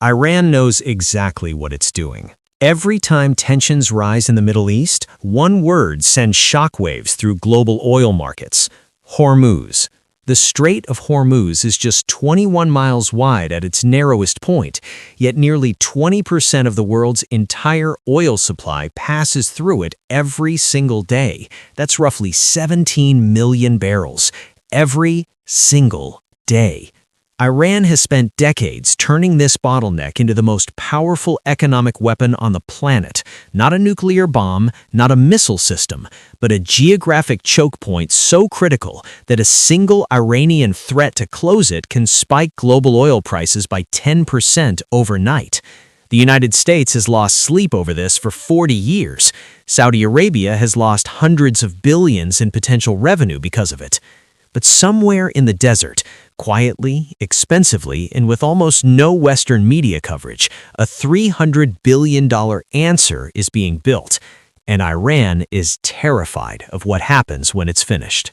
Iran knows exactly what it's doing. Every time tensions rise in the Middle East, one word sends shockwaves through global oil markets: Hormuz. The Strait of Hormuz is just 21 miles wide at its narrowest point, yet nearly 20% of the world's entire oil supply passes through it every single day. That's roughly 17 million barrels every single day. Iran has spent decades turning this bottleneck into the most powerful economic weapon on the planet. Not a nuclear bomb, not a missile system, but a geographic choke point so critical that a single Iranian threat to close it can spike global oil prices by 10% overnight. The United States has lost sleep over this for 40 years. Saudi Arabia has lost hundreds of billions in potential revenue because of it. But somewhere in the desert, quietly, expensively, and with almost no Western media coverage, a $300 billion answer is being built, and Iran is terrified of what happens when it's finished.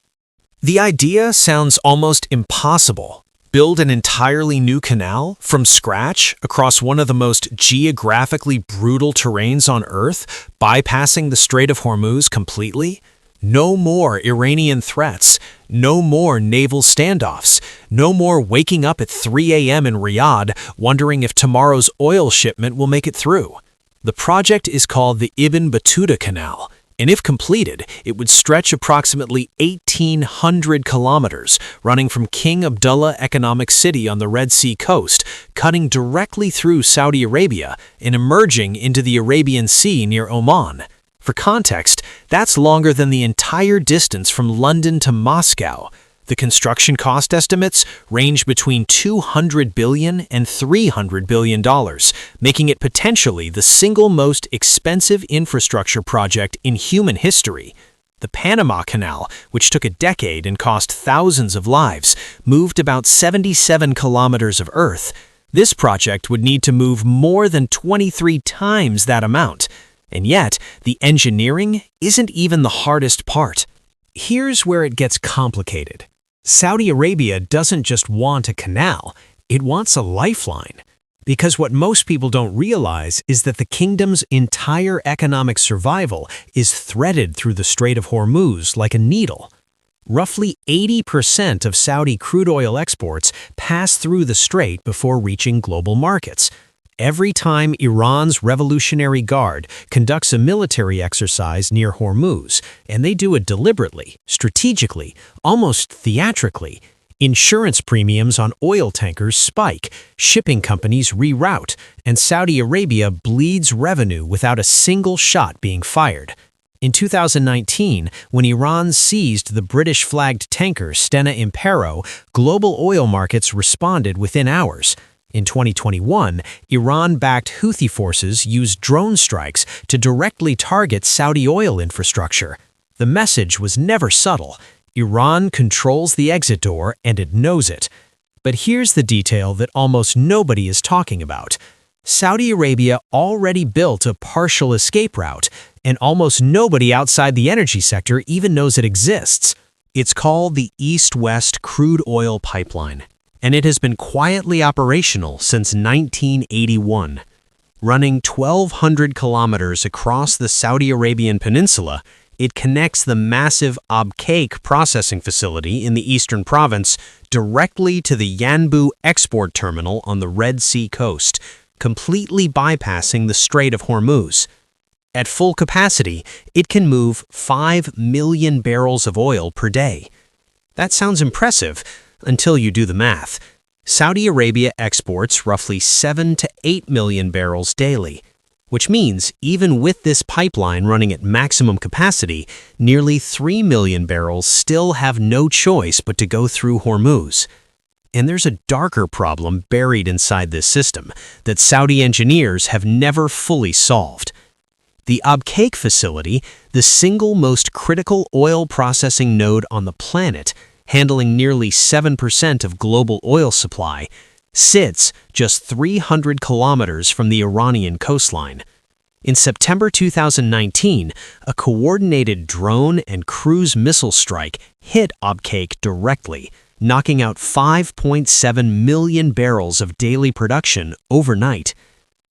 The idea sounds almost impossible. Build an entirely new canal from scratch across one of the most geographically brutal terrains on Earth, bypassing the Strait of Hormuz completely? No more Iranian threats, no more naval standoffs, no more waking up at 3 a.m. in Riyadh wondering if tomorrow's oil shipment will make it through. The project is called the Ibn Battuta Canal, and if completed, it would stretch approximately 1,800 kilometers, running from King Abdullah Economic City on the Red Sea coast, cutting directly through Saudi Arabia and emerging into the Arabian Sea near Oman. For context, that's longer than the entire distance from London to Moscow. The construction cost estimates range between $200 billion and $300 billion, making it potentially the single most expensive infrastructure project in human history. The Panama Canal, which took a decade and cost thousands of lives, moved about 77 kilometers of earth. This project would need to move more than 23 times that amount. And yet, the engineering isn't even the hardest part. Here's where it gets complicated. Saudi Arabia doesn't just want a canal, it wants a lifeline. Because what most people don't realize is that the kingdom's entire economic survival is threaded through the Strait of Hormuz like a needle. Roughly 80% of Saudi crude oil exports pass through the strait before reaching global markets. Every time Iran's Revolutionary Guard conducts a military exercise near Hormuz, and they do it deliberately, strategically, almost theatrically, insurance premiums on oil tankers spike, shipping companies reroute, and Saudi Arabia bleeds revenue without a single shot being fired. In 2019, when Iran seized the British-flagged tanker Stena Impero, global oil markets responded within hours. In 2021, Iran-backed Houthi forces used drone strikes to directly target Saudi oil infrastructure. The message was never subtle. Iran controls the exit door, and it knows it. But here's the detail that almost nobody is talking about. Saudi Arabia already built a partial escape route, and almost nobody outside the energy sector even knows it exists. It's called the East-West Crude Oil Pipeline, and it has been quietly operational since 1981. Running 1,200 kilometers across the Saudi Arabian peninsula, it connects the massive Abqaiq processing facility in the eastern province directly to the Yanbu export terminal on the Red Sea coast, completely bypassing the Strait of Hormuz. At full capacity, it can move 5 million barrels of oil per day. That sounds impressive until you do the math. Saudi Arabia exports roughly 7 to 8 million barrels daily, which means even with this pipeline running at maximum capacity, nearly 3 million barrels still have no choice but to go through Hormuz. And there's a darker problem buried inside this system that Saudi engineers have never fully solved. The Abqaiq facility, the single most critical oil processing node on the planet, handling nearly 7% of global oil supply, sits just 300 kilometers from the Iranian coastline. In September 2019, a coordinated drone and cruise missile strike hit Abqaiq directly. knocking out 5.7 million barrels of daily production overnight.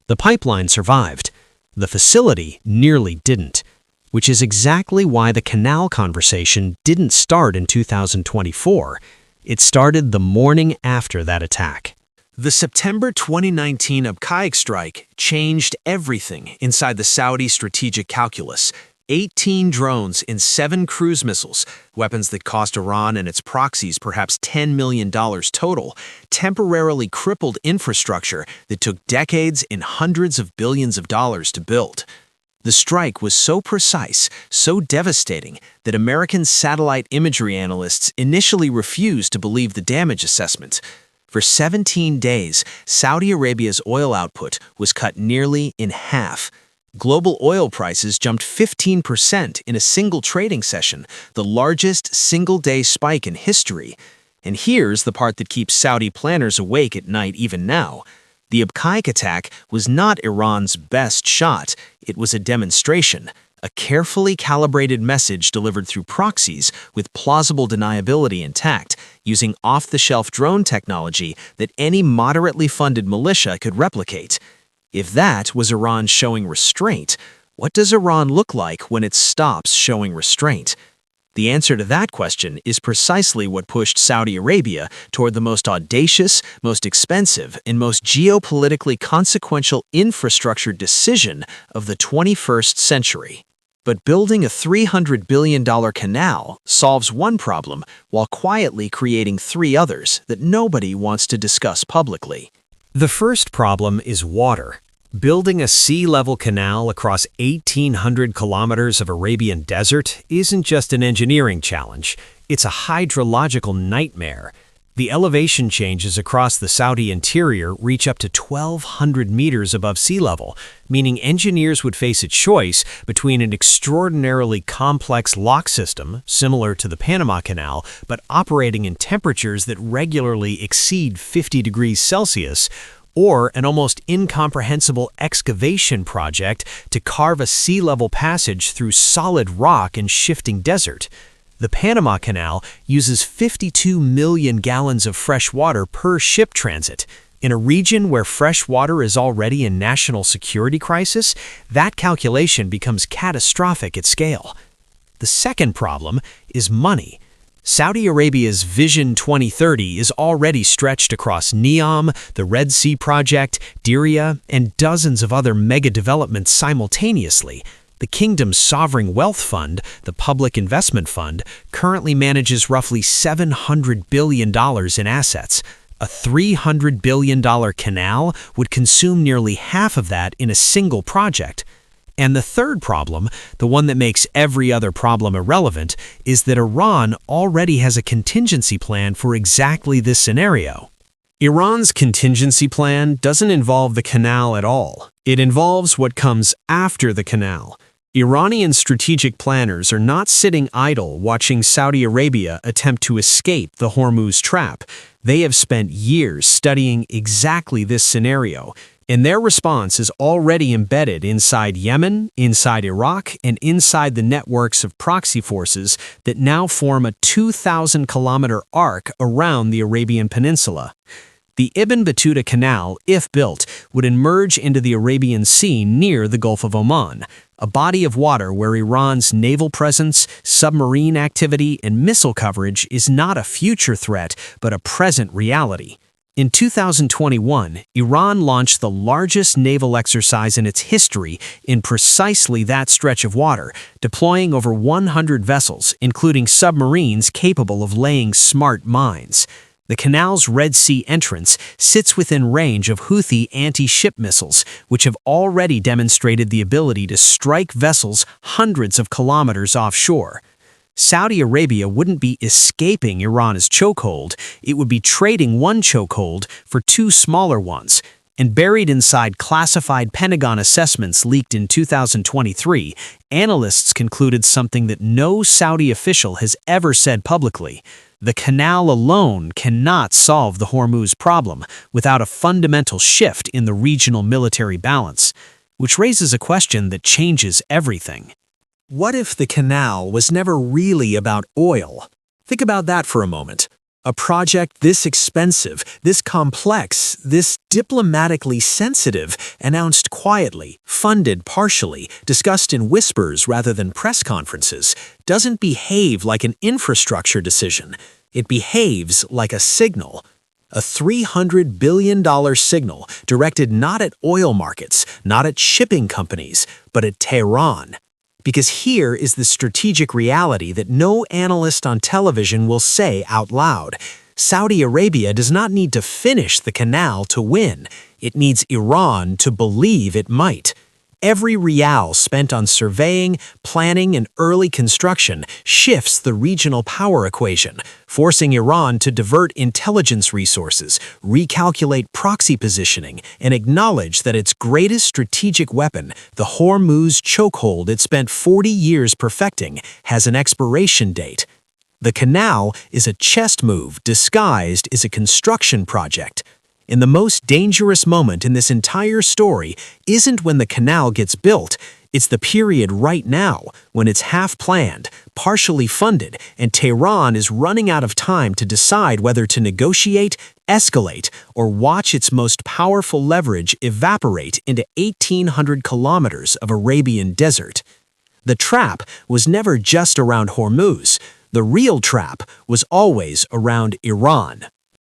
The pipeline survived. The facility nearly didn't, which is exactly why the canal conversation didn't start in 2024. It started the morning after that attack. The September 2019 Abqaiq strike changed everything inside the Saudi strategic calculus. 18 drones and 7 cruise missiles, weapons that cost Iran and its proxies perhaps $10 million total, temporarily crippled infrastructure that took decades and hundreds of billions of dollars to build. The strike was so precise, so devastating, that American satellite imagery analysts initially refused to believe the damage assessment. For 17 days, Saudi Arabia's oil output was cut nearly in half. Global oil prices jumped 15% in a single trading session, the largest single-day spike in history. And here's the part that keeps Saudi planners awake at night even now. The Abqaiq attack was not Iran's best shot. It was a demonstration, a carefully calibrated message delivered through proxies with plausible deniability intact, using off-the-shelf drone technology that any moderately funded militia could replicate. If that was Iran showing restraint, what does Iran look like when it stops showing restraint? The answer to that question is precisely what pushed Saudi Arabia toward the most audacious, most expensive, and most geopolitically consequential infrastructure decision of the 21st century. But building a $300 billion canal solves one problem while quietly creating 3 others that nobody wants to discuss publicly. The first problem is water. Building a sea-level canal across 1,800 kilometers of Arabian desert isn't just an engineering challenge, it's a hydrological nightmare. The elevation changes across the Saudi interior reach up to 1,200 meters above sea level, meaning engineers would face a choice between an extraordinarily complex lock system, similar to the Panama Canal, but operating in temperatures that regularly exceed 50 degrees Celsius, or an almost incomprehensible excavation project to carve a sea-level passage through solid rock and shifting desert. The Panama Canal uses 52 million gallons of fresh water per ship transit. In a region where fresh water is already a national security crisis, that calculation becomes catastrophic at scale. The second problem is money. Saudi Arabia's Vision 2030 is already stretched across NEOM, the Red Sea Project, Diriyah, and dozens of other mega-developments simultaneously. The kingdom's sovereign wealth fund, the Public Investment Fund, currently manages roughly $700 billion in assets. A $300 billion canal would consume nearly half of that in a single project. And the third problem, the one that makes every other problem irrelevant, is that Iran already has a contingency plan for exactly this scenario. Iran's contingency plan doesn't involve the canal at all. It involves what comes after the canal. Iranian strategic planners are not sitting idle watching Saudi Arabia attempt to escape the Hormuz trap. They have spent years studying exactly this scenario, and their response is already embedded inside Yemen, inside Iraq, and inside the networks of proxy forces that now form a 2,000-kilometer arc around the Arabian Peninsula. The Ibn Battuta Canal, if built, would emerge into the Arabian Sea near the Gulf of Oman, a body of water where Iran's naval presence, submarine activity, and missile coverage is not a future threat, but a present reality. In 2021, Iran launched the largest naval exercise in its history in precisely that stretch of water, deploying over 100 vessels, including submarines capable of laying smart mines. The canal's Red Sea entrance sits within range of Houthi anti-ship missiles, which have already demonstrated the ability to strike vessels hundreds of kilometers offshore. Saudi Arabia wouldn't be escaping Iran's chokehold, it would be trading one chokehold for 2 smaller ones. And buried inside classified Pentagon assessments leaked in 2023, analysts concluded something that no Saudi official has ever said publicly. The canal alone cannot solve the Hormuz problem without a fundamental shift in the regional military balance, which raises a question that changes everything. What if the canal was never really about oil? Think about that for a moment. A project this expensive, this complex, this diplomatically sensitive, announced quietly, funded partially, discussed in whispers rather than press conferences, doesn't behave like an infrastructure decision. It behaves like a signal. A $300 billion signal directed not at oil markets, not at shipping companies, but at Tehran. Because here is the strategic reality that no analyst on television will say out loud. Saudi Arabia does not need to finish the canal to win. It needs Iran to believe it might. Every rial spent on surveying, planning, and early construction shifts the regional power equation, forcing Iran to divert intelligence resources, recalculate proxy positioning, and acknowledge that its greatest strategic weapon, the Hormuz chokehold it spent 40 years perfecting, has an expiration date. The canal is a chess move disguised as a construction project. And the most dangerous moment in this entire story isn't when the canal gets built, it's the period right now, when it's half-planned, partially funded, and Tehran is running out of time to decide whether to negotiate, escalate, or watch its most powerful leverage evaporate into 1,800 kilometers of Arabian desert. The trap was never just around Hormuz. The real trap was always around Iran.